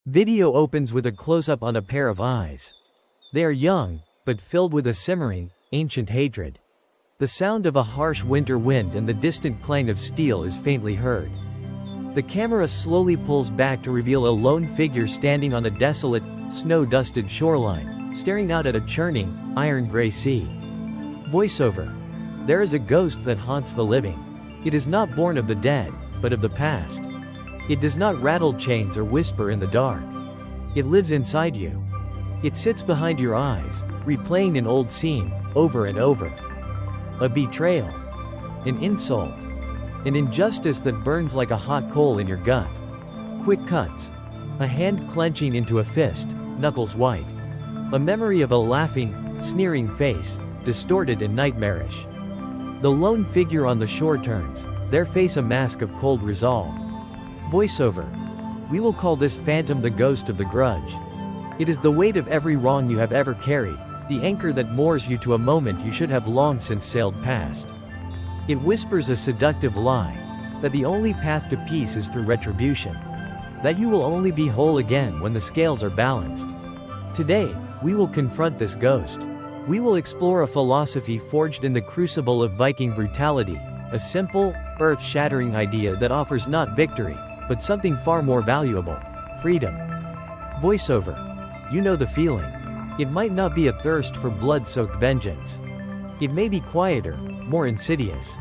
Video opens with a close-up on a pair of eyes. They are young, but filled with a simmering, ancient hatred. The sound of a harsh winter wind and the distant clang of steel is faintly heard. The camera slowly pulls back to reveal a lone figure standing on a desolate, snow-dusted shoreline, staring out at a churning, iron-gray sea. Voiceover. There is a ghost that haunts the living. It is not born of the dead, but of the past. It does not rattle chains or whisper in the dark. It lives inside you. It sits behind your eyes, replaying an old scene, over and over. A betrayal. An insult. An injustice that burns like a hot coal in your gut. Quick cuts. A hand clenching into a fist, knuckles white. A memory of a laughing, sneering face, distorted and nightmarish. The lone figure on the shore turns, their face a mask of cold resolve. Voiceover. We will call this phantom the ghost of the grudge. It is the weight of every wrong you have ever carried, the anchor that moors you to a moment you should have long since sailed past. It whispers a seductive lie, that the only path to peace is through retribution. That you will only be whole again when the scales are balanced. Today, we will confront this ghost. We will explore a philosophy forged in the crucible of Viking brutality, a simple, earth-shattering idea that offers not victory, but something far more valuable: freedom. Voiceover. You know the feeling. It might not be a thirst for blood-soaked vengeance. It may be quieter, more insidious.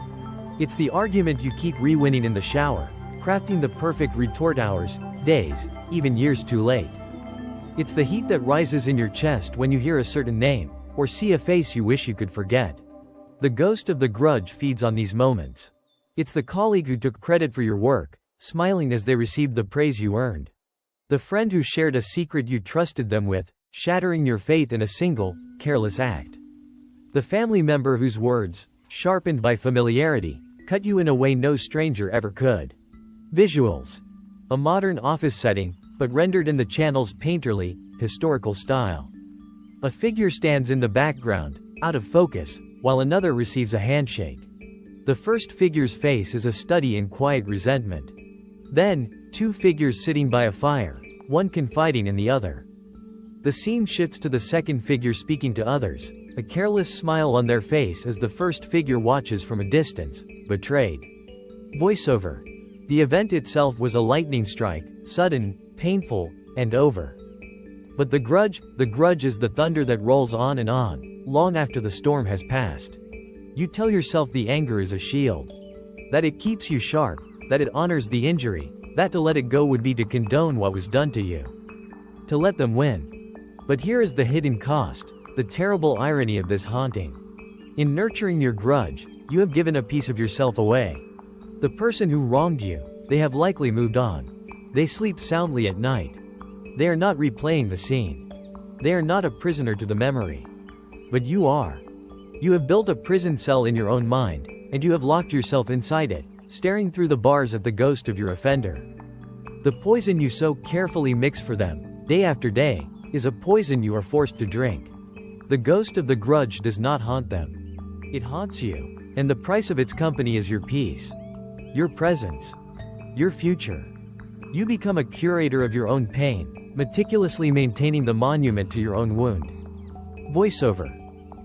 It's the argument you keep rewinning in the shower, crafting the perfect retort hours, days, even years too late. It's the heat that rises in your chest when you hear a certain name, or see a face you wish you could forget. The ghost of the grudge feeds on these moments. It's the colleague who took credit for your work, smiling as they received the praise you earned. The friend who shared a secret you trusted them with, shattering your faith in a single, careless act. The family member whose words, sharpened by familiarity, cut you in a way no stranger ever could. Visuals. A modern office setting, but rendered in the channel's painterly, historical style. A figure stands in the background, out of focus, while another receives a handshake. The first figure's face is a study in quiet resentment. Then, two figures sitting by a fire, one confiding in the other. The scene shifts to the second figure speaking to others, a careless smile on their face as the first figure watches from a distance, betrayed. Voiceover. The event itself was a lightning strike, sudden, painful, and over. But the grudge is the thunder that rolls on, long after the storm has passed. You tell yourself the anger is a shield. That it keeps you sharp, that it honors the injury, that to let it go would be to condone what was done to you. To let them win. But here is the hidden cost, the terrible irony of this haunting. In nurturing your grudge, you have given a piece of yourself away. The person who wronged you, they have likely moved on. They sleep soundly at night. They are not replaying the scene. They are not a prisoner to the memory. But you are. You have built a prison cell in your own mind, and you have locked yourself inside it, staring through the bars at the ghost of your offender. The poison you so carefully mix for them, day after day, is a poison you are forced to drink. The ghost of the grudge does not haunt them. It haunts you, and the price of its company is your peace. Your presence. Your future. You become a curator of your own pain, meticulously maintaining the monument to your own wound. Voiceover.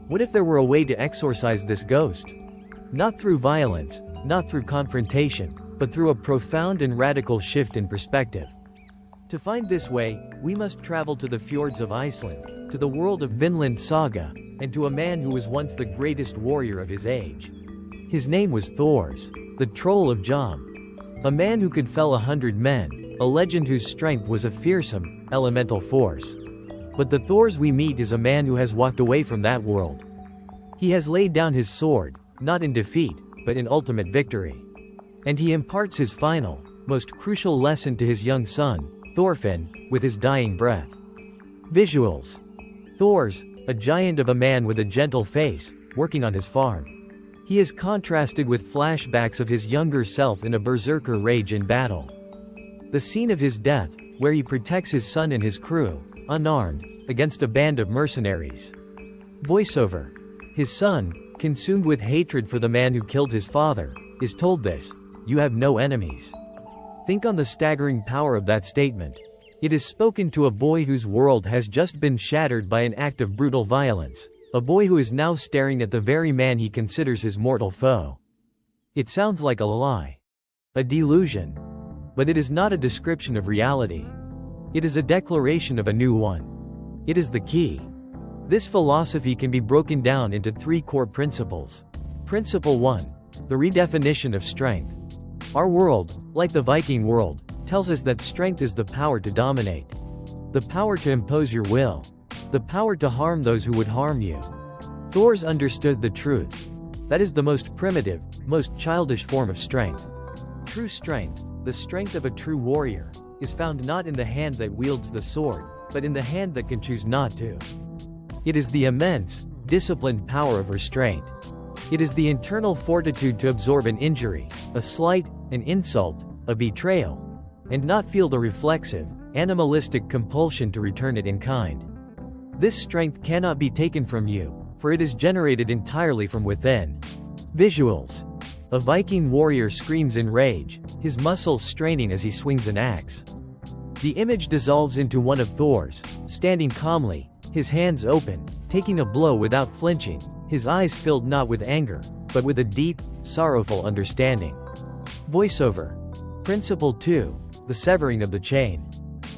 What if there were a way to exorcise this ghost? Not through violence, not through confrontation, but through a profound and radical shift in perspective. To find this way, we must travel to the fjords of Iceland, to the world of Vinland Saga, and to a man who was once the greatest warrior of his age. His name was Thors, the Troll of Jom. A man who could fell 100 men, a legend whose strength was a fearsome, elemental force. But the Thors we meet is a man who has walked away from that world. He has laid down his sword, not in defeat, but in ultimate victory. And he imparts his final, most crucial lesson to his young son, Thorfinn, with his dying breath. Visuals. Thors, a giant of a man with a gentle face, working on his farm. He is contrasted with flashbacks of his younger self in a berserker rage in battle. The scene of his death, where he protects his son and his crew, unarmed, against a band of mercenaries. Voiceover. His son, consumed with hatred for the man who killed his father, is told this: "You have no enemies." Think on the staggering power of that statement. It is spoken to a boy whose world has just been shattered by an act of brutal violence, a boy who is now staring at the very man he considers his mortal foe. It sounds like a lie. A delusion. But it is not a description of reality. It is a declaration of a new one. It is the key. This philosophy can be broken down into 3 core principles. Principle 1. The redefinition of strength. Our world, like the Viking world, tells us that strength is the power to dominate. The power to impose your will. The power to harm those who would harm you. Thor's understood the truth. That is the most primitive, most childish form of strength. True strength, the strength of a true warrior, is found not in the hand that wields the sword, but in the hand that can choose not to. It is the immense, disciplined power of restraint. It is the internal fortitude to absorb an injury, a slight, an insult, a betrayal, and not feel the reflexive, animalistic compulsion to return it in kind. This strength cannot be taken from you, for it is generated entirely from within. Visuals. A Viking warrior screams in rage, his muscles straining as he swings an axe. The image dissolves into one of Thor's, standing calmly, his hands open, taking a blow without flinching, his eyes filled not with anger, but with a deep, sorrowful understanding. Voiceover. Principle 2. The severing of the chain.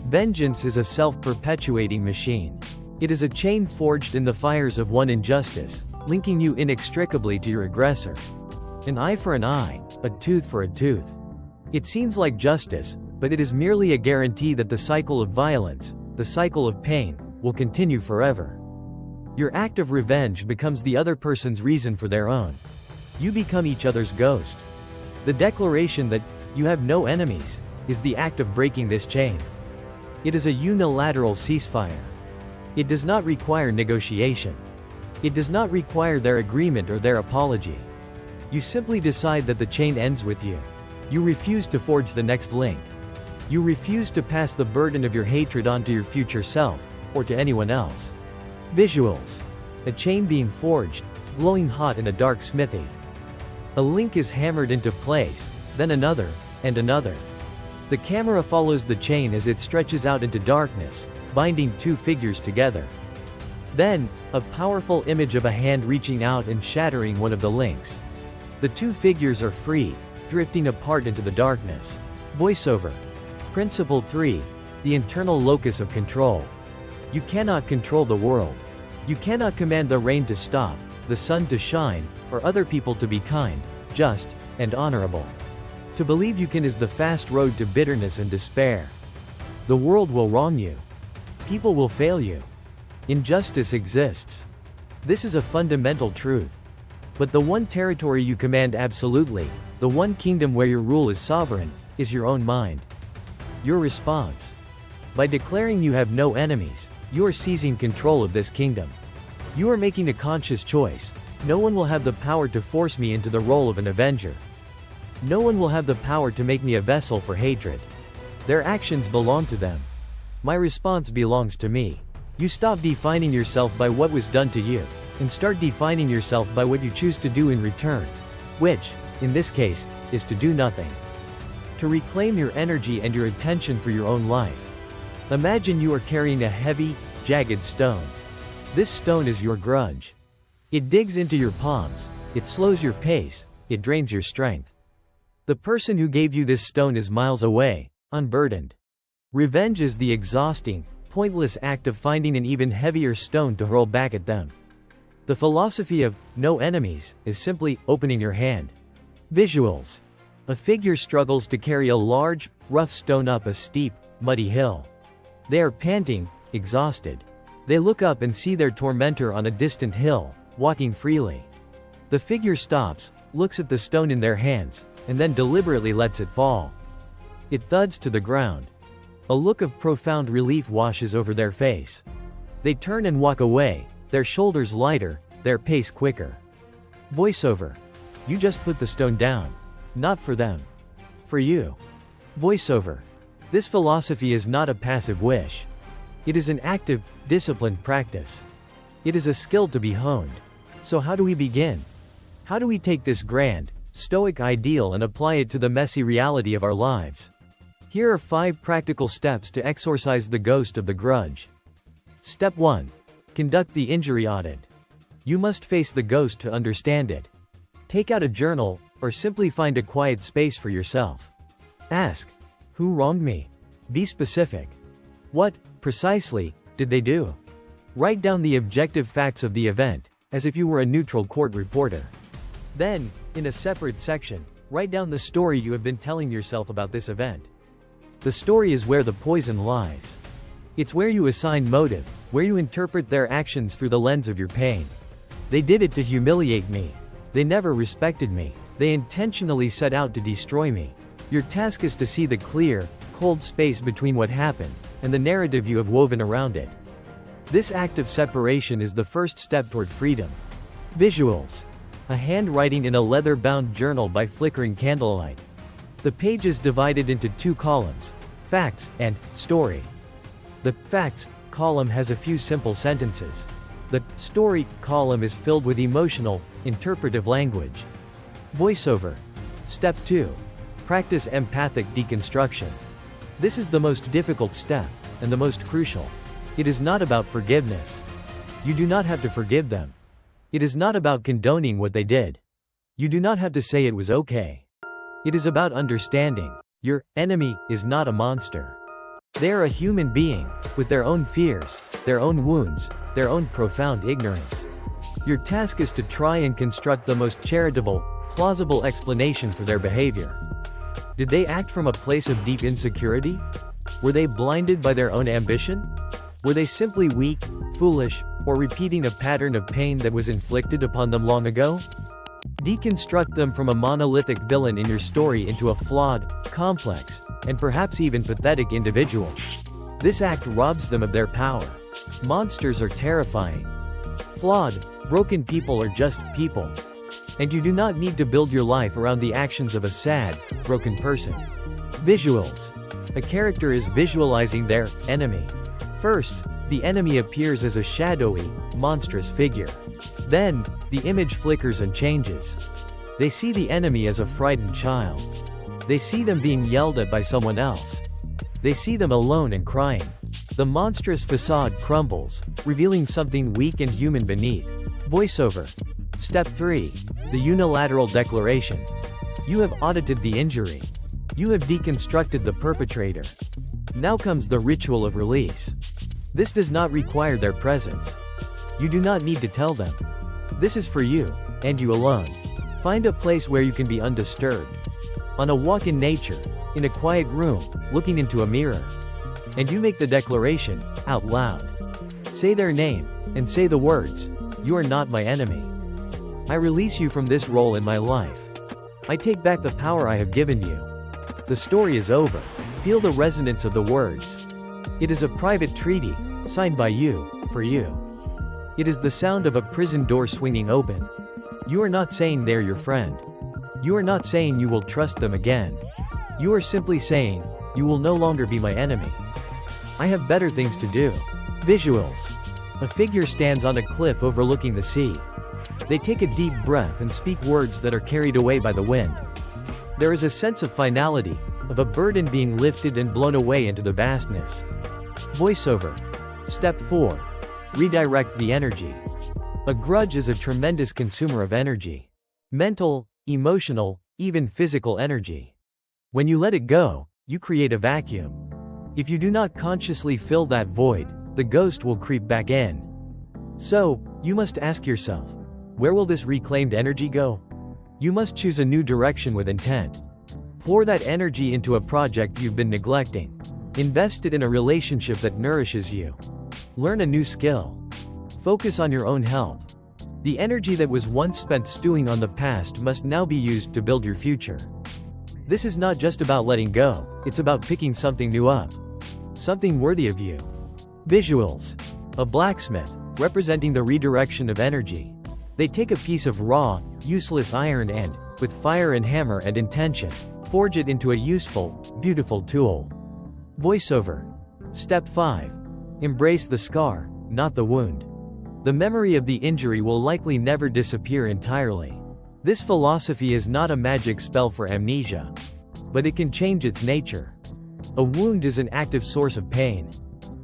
Vengeance is a self-perpetuating machine. It is a chain forged in the fires of one injustice, linking you inextricably to your aggressor. An eye for an eye, a tooth for a tooth. It seems like justice, but it is merely a guarantee that the cycle of violence, the cycle of pain, will continue forever. Your act of revenge becomes the other person's reason for their own. You become each other's ghost. The declaration that you have no enemies is the act of breaking this chain. It is a unilateral ceasefire. It does not require negotiation. It does not require their agreement or their apology. You simply decide that the chain ends with you. You refuse to forge the next link. You refuse to pass the burden of your hatred on to your future self, or to anyone else. Visuals. A chain being forged, glowing hot in a dark smithy. A link is hammered into place, then another, and another. The camera follows the chain as it stretches out into darkness, binding 2 figures together. Then, a powerful image of a hand reaching out and shattering one of the links. The 2 figures are freed, drifting apart into the darkness. Voiceover. Principle 3. The internal locus of control. You cannot control the world. You cannot command the rain to stop, the sun to shine, or other people to be kind, just, and honorable. To believe you can is the fast road to bitterness and despair. The world will wrong you. People will fail you. Injustice exists. This is a fundamental truth. But the one territory you command absolutely, the one kingdom where your rule is sovereign, is your own mind. Your response. By declaring you have no enemies, you are seizing control of this kingdom. You are making a conscious choice. No one will have the power to force me into the role of an avenger. No one will have the power to make me a vessel for hatred. Their actions belong to them. My response belongs to me. You stop defining yourself by what was done to you, and start defining yourself by what you choose to do in return, which, in this case, is to do nothing. To reclaim your energy and your attention for your own life. Imagine you are carrying a heavy, jagged stone. This stone is your grudge. It digs into your palms, it slows your pace, it drains your strength. The person who gave you this stone is miles away, unburdened. Revenge is the exhausting, pointless act of finding an even heavier stone to hurl back at them. The philosophy of no enemies is simply opening your hand. Visuals. A figure struggles to carry a large, rough stone up a steep, muddy hill. They are panting, exhausted. They look up and see their tormentor on a distant hill, walking freely. The figure stops, looks at the stone in their hands, and then deliberately lets it fall. It thuds to the ground. A look of profound relief washes over their face. They turn and walk away, their shoulders lighter, their pace quicker. Voiceover. You just put the stone down. Not for them. For you. Voiceover. This philosophy is not a passive wish. It is an active, disciplined practice. It is a skill to be honed. So how do we begin? How do we take this grand, stoic ideal and apply it to the messy reality of our lives? Here are 5 practical steps to exorcise the ghost of the grudge. Step 1. Conduct the injury audit. You must face the ghost to understand it. Take out a journal, or simply find a quiet space for yourself. Ask, who wronged me? Be specific. What, precisely, did they do? Write down the objective facts of the event, as if you were a neutral court reporter. Then, in a separate section, write down the story you have been telling yourself about this event. The story is where the poison lies. It's where you assign motive, where you interpret their actions through the lens of your pain. They did it to humiliate me. They never respected me. They intentionally set out to destroy me. Your task is to see the clear, cold space between what happened and the narrative you have woven around it. This act of separation is the first step toward freedom. Visuals. A handwriting in a leather-bound journal by flickering candlelight. The page is divided into 2 columns, facts and story. The facts column has a few simple sentences. The story column is filled with emotional, interpretive language. Voiceover. Step 2. Practice empathic deconstruction. This is the most difficult step, and the most crucial. It is not about forgiveness. You do not have to forgive them. It is not about condoning what they did. You do not have to say it was okay. It is about understanding. Your enemy is not a monster. They are a human being, with their own fears, their own wounds, their own profound ignorance. Your task is to try and construct the most charitable, plausible explanation for their behavior. Did they act from a place of deep insecurity? Were they blinded by their own ambition? Were they simply weak, foolish, or repeating a pattern of pain that was inflicted upon them long ago? Deconstruct them from a monolithic villain in your story into a flawed, complex, and perhaps even pathetic individual. This act robs them of their power. Monsters are terrifying. Flawed, broken people are just people. And you do not need to build your life around the actions of a sad, broken person. Visuals. A character is visualizing their enemy. First, the enemy appears as a shadowy, monstrous figure. Then, the image flickers and changes. They see the enemy as a frightened child. They see them being yelled at by someone else. They see them alone and crying. The monstrous facade crumbles, revealing something weak and human beneath. Voiceover. Step 3. The unilateral declaration. You have audited the injury. You have deconstructed the perpetrator. Now comes the ritual of release. This does not require their presence. You do not need to tell them. This is for you, and you alone. Find a place where you can be undisturbed. On a walk in nature, in a quiet room, looking into a mirror. And you make the declaration, out loud. Say their name, and say the words, "You are not my enemy. I release you from this role in my life. I take back the power I have given you." The story is over. Feel the resonance of the words. It is a private treaty, signed by you, for you. It is the sound of a prison door swinging open. You are not saying they're your friend. You are not saying you will trust them again. You are simply saying, you will no longer be my enemy. I have better things to do. Visuals. A figure stands on a cliff overlooking the sea. They take a deep breath and speak words that are carried away by the wind. There is a sense of finality, of a burden being lifted and blown away into the vastness. Voiceover. Step 4. Redirect the energy. A grudge is a tremendous consumer of energy. Mental, emotional, even physical energy. When you let it go, you create a vacuum. If you do not consciously fill that void, the ghost will creep back in. So, you must ask yourself, where will this reclaimed energy go? You must choose a new direction with intent. Pour that energy into a project you've been neglecting. Invest it in a relationship that nourishes you. Learn a new skill. Focus on your own health. The energy that was once spent stewing on the past must now be used to build your future. This is not just about letting go, it's about picking something new up. Something worthy of you. Visuals. A blacksmith, representing the redirection of energy. They take a piece of raw, useless iron and, with fire and hammer and intention, forge it into a useful, beautiful tool. Voiceover. Step 5. Embrace the scar, not the wound. The memory of the injury will likely never disappear entirely. This philosophy is not a magic spell for amnesia. But it can change its nature. A wound is an active source of pain.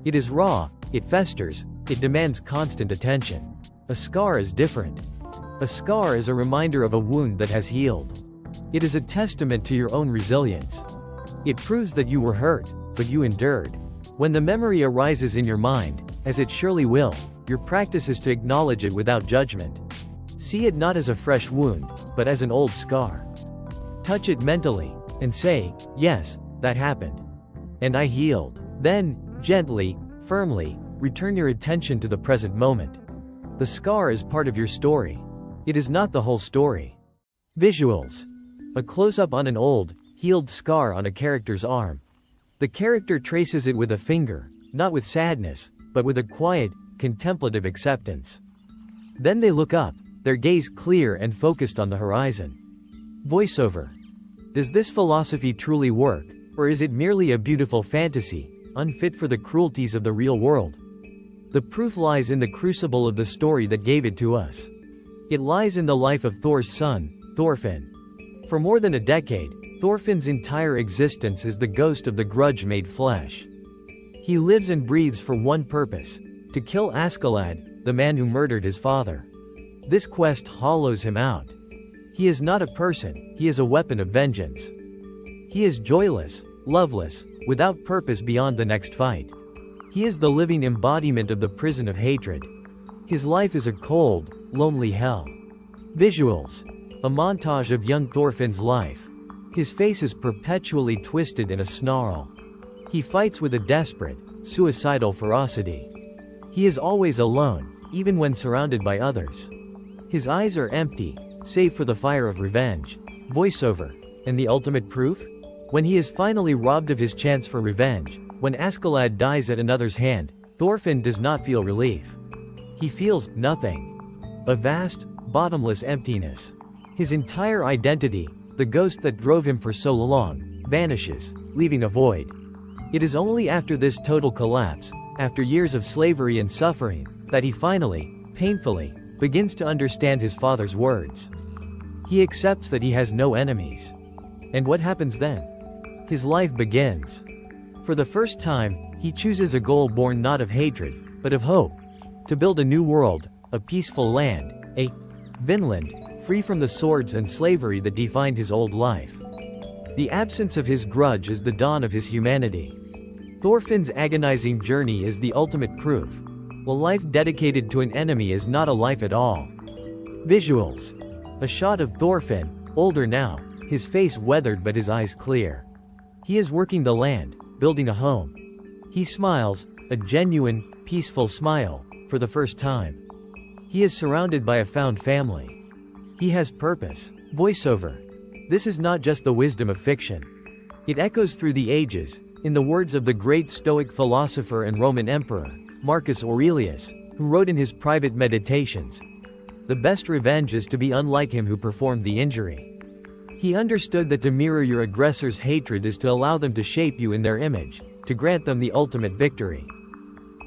It is raw, it festers, it demands constant attention. A scar is different. A scar is a reminder of a wound that has healed. It is a testament to your own resilience. It proves that you were hurt, but you endured. When the memory arises in your mind, as it surely will, your practice is to acknowledge it without judgment. See it not as a fresh wound, but as an old scar. Touch it mentally, and say, yes, that happened. And I healed. Then, gently, firmly, return your attention to the present moment. The scar is part of your story. It is not the whole story. Visuals. A close-up on an old, healed scar on a character's arm. The character traces it with a finger, not with sadness, but with a quiet, contemplative acceptance. Then they look up, their gaze clear and focused on the horizon. Voiceover. Does this philosophy truly work, or is it merely a beautiful fantasy, unfit for the cruelties of the real world? The proof lies in the crucible of the story that gave it to us. It lies in the life of Thor's son, Thorfinn. For more than a decade, Thorfinn's entire existence is the ghost of the grudge made flesh. He lives and breathes for one purpose: to kill Askeladd, the man who murdered his father. This quest hollows him out. He is not a person, he is a weapon of vengeance. He is joyless, loveless, without purpose beyond the next fight. He is the living embodiment of the prison of hatred. His life is a cold, lonely hell. Visuals. A montage of young Thorfinn's life. His face is perpetually twisted in a snarl. He fights with a desperate, suicidal ferocity. He is always alone, even when surrounded by others. His eyes are empty, save for the fire of revenge. Voiceover. And the ultimate proof? When he is finally robbed of his chance for revenge, when Askeladd dies at another's hand, Thorfinn does not feel relief. He feels nothing. A vast, bottomless emptiness. His entire identity, the ghost that drove him for so long, vanishes, leaving a void. It is only after this total collapse, after years of slavery and suffering, that he finally, painfully, begins to understand his father's words. He accepts that he has no enemies. And what happens then? His life begins. For the first time, he chooses a goal born not of hatred, but of hope. To build a new world, a peaceful land, a Vinland, free from the swords and slavery that defined his old life. The absence of his grudge is the dawn of his humanity. Thorfinn's agonizing journey is the ultimate proof. A life dedicated to an enemy is not a life at all. Visuals. A shot of Thorfinn, older now, his face weathered but his eyes clear. He is working the land, building a home. He smiles, a genuine, peaceful smile, for the first time. He is surrounded by a found family. He has purpose. Voiceover. This is not just the wisdom of fiction. It echoes through the ages, in the words of the great Stoic philosopher and Roman emperor, Marcus Aurelius, who wrote in his private meditations, "The best revenge is to be unlike him who performed the injury." He understood that to mirror your aggressor's hatred is to allow them to shape you in their image, to grant them the ultimate victory.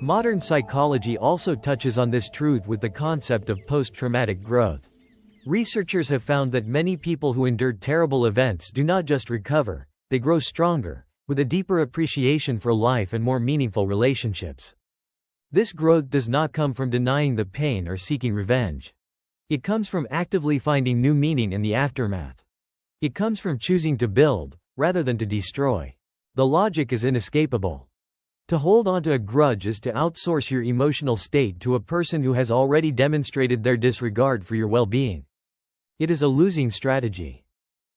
Modern psychology also touches on this truth with the concept of post-traumatic growth. Researchers have found that many people who endured terrible events do not just recover, they grow stronger, with a deeper appreciation for life and more meaningful relationships. This growth does not come from denying the pain or seeking revenge. It comes from actively finding new meaning in the aftermath. It comes from choosing to build, rather than to destroy. The logic is inescapable. To hold on to a grudge is to outsource your emotional state to a person who has already demonstrated their disregard for your well-being. It is a losing strategy.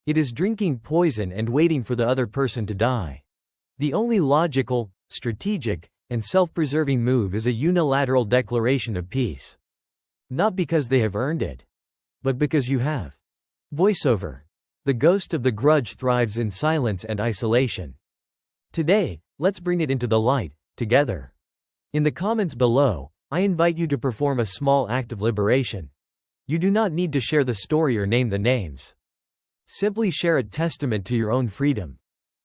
It is drinking poison and waiting for the other person to die. The only logical, strategic, and self-preserving move is a unilateral declaration of peace. Not because they have earned it, but because you have. Voiceover. The ghost of the grudge thrives in silence and isolation. Today, let's bring it into the light, together. In the comments below, I invite you to perform a small act of liberation. You do not need to share the story or name the names. Simply share a testament to your own freedom.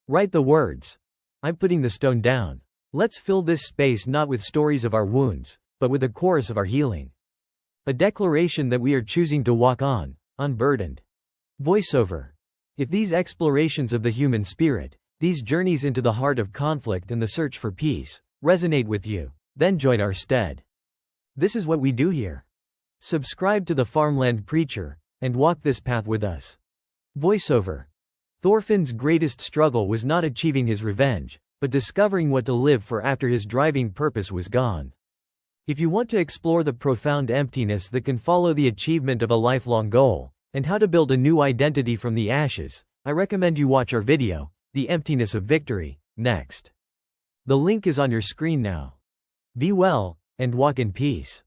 Write the words, "I'm putting the stone down." Let's fill this space not with stories of our wounds, but with a chorus of our healing. A declaration that we are choosing to walk on, unburdened. Voiceover. If these explorations of the human spirit, These journeys into the heart of conflict and the search for peace resonate with you, then join our stead. This is what we do here. Subscribe to the Farmland Preacher and walk this path with us. Voiceover. Thorfinn's greatest struggle was not achieving his revenge, but discovering what to live for after his driving purpose was gone. If you want to explore the profound emptiness that can follow the achievement of a lifelong goal, and how to build a new identity from the ashes, I recommend you watch our video, The Emptiness of Victory, next. The link is on your screen now. Be well, and walk in peace.